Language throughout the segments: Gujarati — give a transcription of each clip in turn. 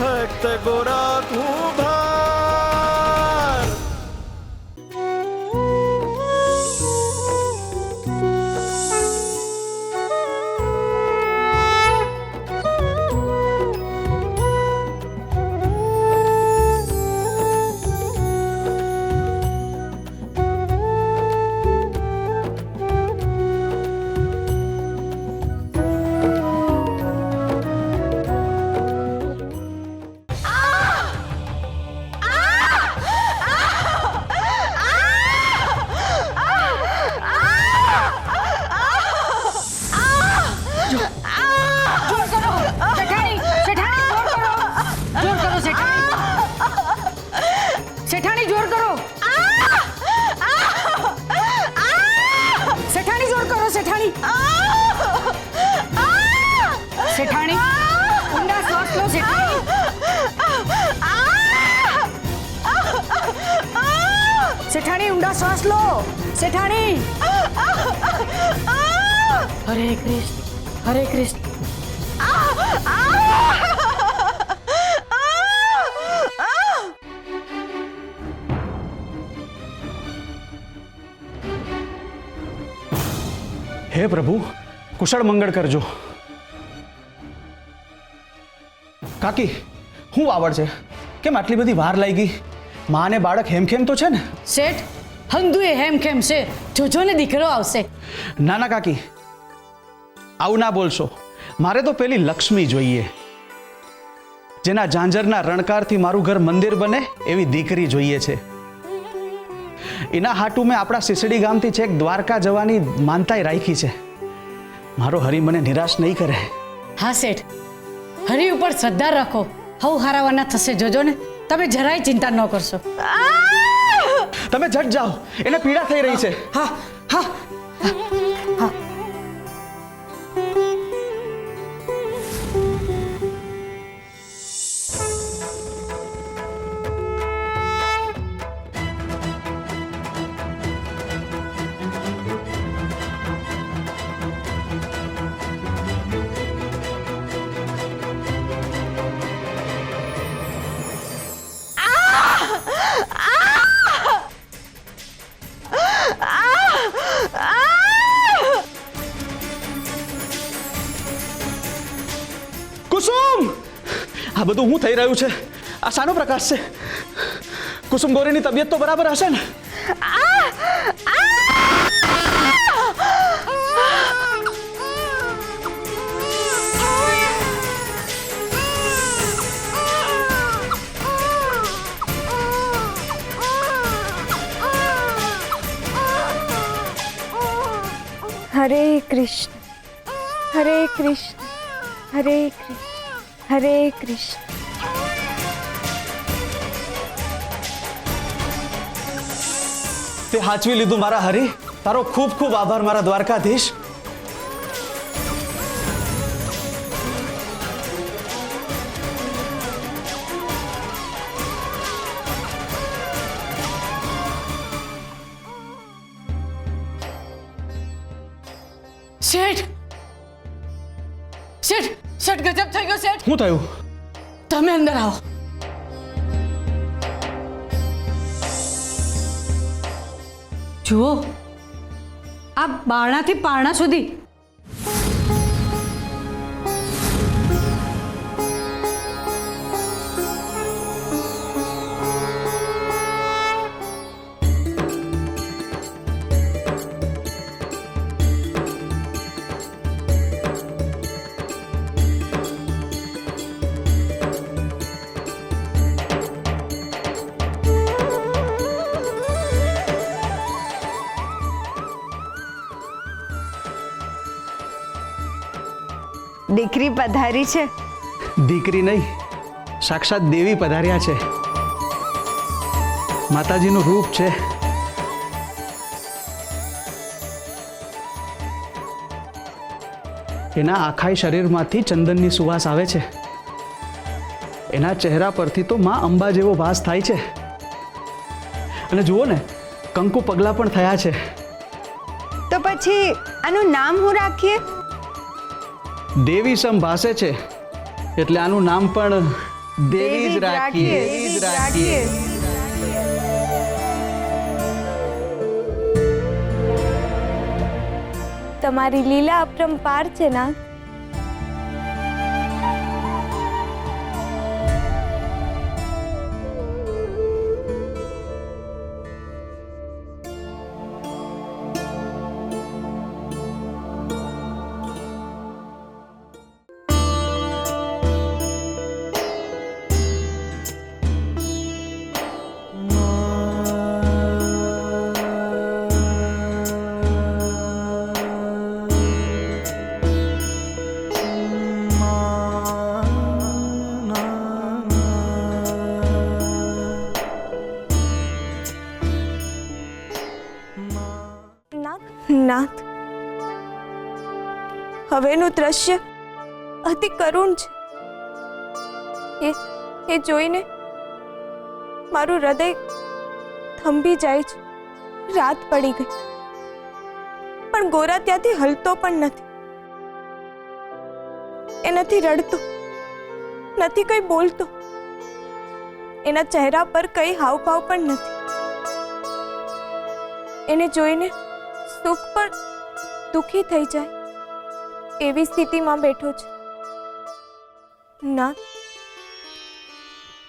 भक्त गोरा भार। सेठानी जोर करो। सेठानी जोर करो। सेठानी सेठानी ऊंडा श्वास लो। सेठानी सेठानी ऊंडा श्वास लो। सेठानी हरे कृष्ण हरे कृष्ण। हे प्रभु कुशल मंगल करजो। काकी हूँ आवड़ छे केम आटली बधी वार लागी? मां ने बाळक हेमखेम तो छे ने? सेठ हंदुए हेमखेम छे, जोजो ने दीकरो आवशे। ना ना काकी आવું ना बोलशो। मारे तो पेली लक्ष्मी जोईए, जेना झांझरना रणकारथी मारू घर मंदिर बने एवी दीकरी जोईए छे। एना हाटू में आपड़ा सीसड़ी गामथी छेक द्वारका जवानी मानताई राखी छे। मारो हरी मने निराश नहीं करे। हाँ सेठ, हरी ऊपर श्रद्धा रखो, हव हारावाना थशे। जोजो ने तमे જરાય चिंता न करशो। तमे झट जाओ, एने पीड़ा थई रही छे। हाँ हाँ हाँ। कुसुम आ बधुं हुं थई रह्युं छे? आ शानो प्रकाश छे? कुसुम गौरीनी तबियत तो बराबर हशे ने? हरे कृष्ण हरे कृष्ण हरे कृष्ण हरे कृष्ण। ते हाचवी लीधुं मारा हरी। तारो खूब खूब आभार मारा द्वारकाधीश। सेठ सेठ सेठ गजब થઈ ગયો सेठ। શું થયું? તમે અંદર આવો। જુઓ આ બારણાથી પારણા સુધી दीकरी पधारी छे। दीकरी नहीं, साक्षात देवी पधार्या छे। माताजीनुं रूप छे। एना आखाई शरीरमांथी चंदननी सुवास आवे छे। एना चेहरा परथी तो मां अंबा जेवो भास थाय छे। अने जुओ ने कंकु पगला पण थया छे। तो पछी आनु नाम हुं राखीए? देवी सम भासे छे एटले आनु नाम पण દેવી જ રાખીએ, દેવી જ રાખીએ. તમારી લીલા અપરંપાર છે નાથ. નાથ, હવેનું દ્રશ્ય અતિ કરુણ છે. એ જોઈને મારું હૃદય થંભી જાય છે. રાત પડી ગઈ, પણ ગોરા ત્યાંથી હલતો પણ નથી. એ નથી રડતો, નથી કંઈ બોલતો. એના ચહેરા પર કઈ હાવભાવ પણ નથી. એને જોઈને સુખ પણ દુઃખી થઈ જાય એવી સ્થિતિમાં બેઠો છે. ના,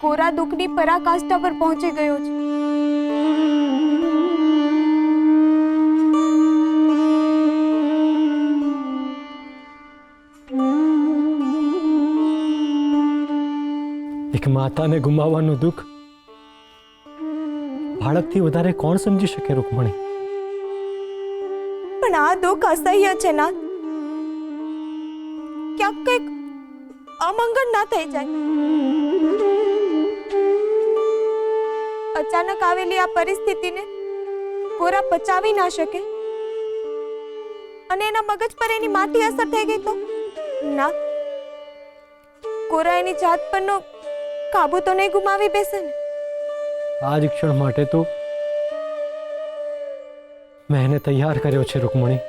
કોરા દુઃખની પરાકાષ્ઠા પર પહોંચી ગયો છે. એક માતાને ગુમાવવાનું દુઃખ બાળકથી વધારે કોણ સમજી શકે રૂકમણી? પણ આ દુઃખ અસહ્ય છે ના. ક્યાંક કંઈક અમંગળ ના થઈ જાય. અચાનક આવેલી આ પરિસ્થિતિને કોરા પચાવી ના શકે અને એના મગજ પર એની માઠી અસર થઈ ગઈ તો ના, કોરા એની જાત પરનો કાબુ તો નહીં ગુમાવી બેસે ને. આ જ ક્ષણ માટે તો મેં એને તૈયાર કર્યો છે રૂકમણી.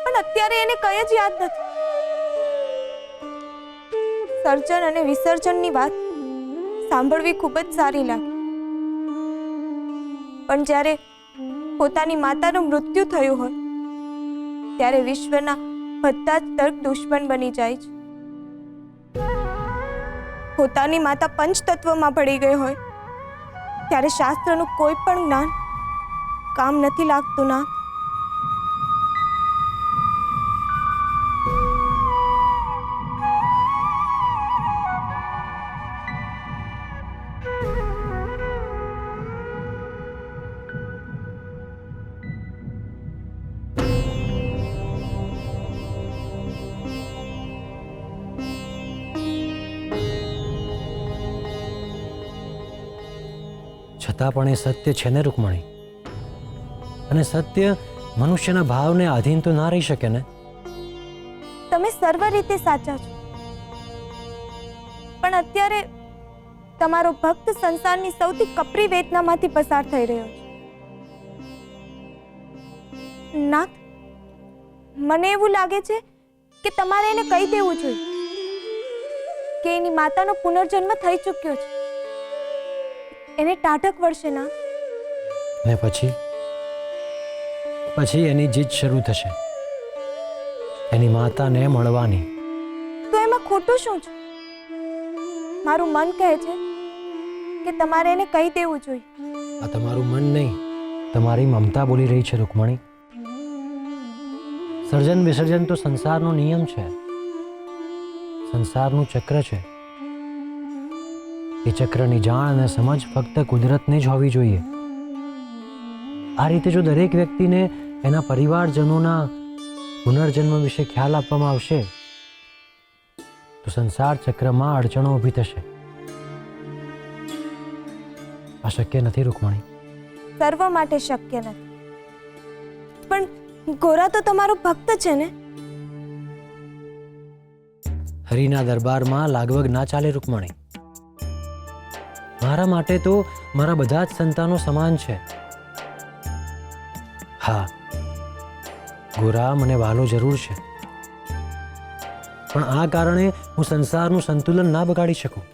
પણ અત્યારે એને કઈ જ યાદ નથી. સર્જન અને વિસર્જનની વાત સાંભળવી ખૂબ જ સારી લાગે, પણ જ્યારે પોતાની માતાનું મૃત્યુ થયું હોય ત્યારે વિશ્વના બધા જ તર્ક દુશ્મન બની જાય છે. પોતાની માતા પંચતત્વમાં ભળી ગઈ હોય ત્યારે શાસ્ત્રનું કોઈ પણ જ્ઞાન કામ નથી લાગતું ના. છતાં પણ એ સત્ય છે ને રૂકમણી, અને સત્ય મનુષ્યના ભાવને આધીન તો ના રહી શકે ને. તમે સર્વ રીતે સાચા છો, પણ અત્યારે તમારો ભક્ત સંસારની સૌથી કપરી વેદનામાંથી પસાર થઈ રહ્યો છે. નાથ, મને એવું લાગે છે કે તમારે એને કહી દેવું જોઈએ કે એની માતાનો પુનર્જન્મ થઈ ચૂક્યો છે. એને ટાઢક વળશે ના. ને પછી એની જીત શરૂ થશે, એની માતાને મળવાની. તો એમાં ખોટું શું છે? મારું મન કહે છે કે તમારે એને કહી દેવું જોઈએ. આ તમારું મન નહીં, તમારી મમતા બોલી રહી છે રૂકમણી. સર્જન વિસર્જન તો સંસારનો નિયમ છે, સંસારનું ચક્ર છે. એ ચક્રની જાણ અને સમજ ફક્ત કુદરતને જ હોવી જોઈએ. આ રીતે જો દરેક વ્યક્તિને એના પરિવારજનોના પુનર્જન્મ વિશે ખ્યાલ આપવામાં આવશે તો સંસાર ચક્રમાં અડચણો ઊભી થશે. આ શક્ય નથી રૂકમણી. સર્વ માટે શક્ય નથી, પણ ગોરા તો તમારો ભક્ત છે ને. હરિના દરબારમાં લાગવગ ના ચાલે રૂકમણી. મારા માટે તો મારા બધા જ સંતાનો સમાન છે. હા, ગોરા મને વાલો જરૂર છે, પણ આ કારણે હું સંસારનું સંતુલન ના બગાડી શકું.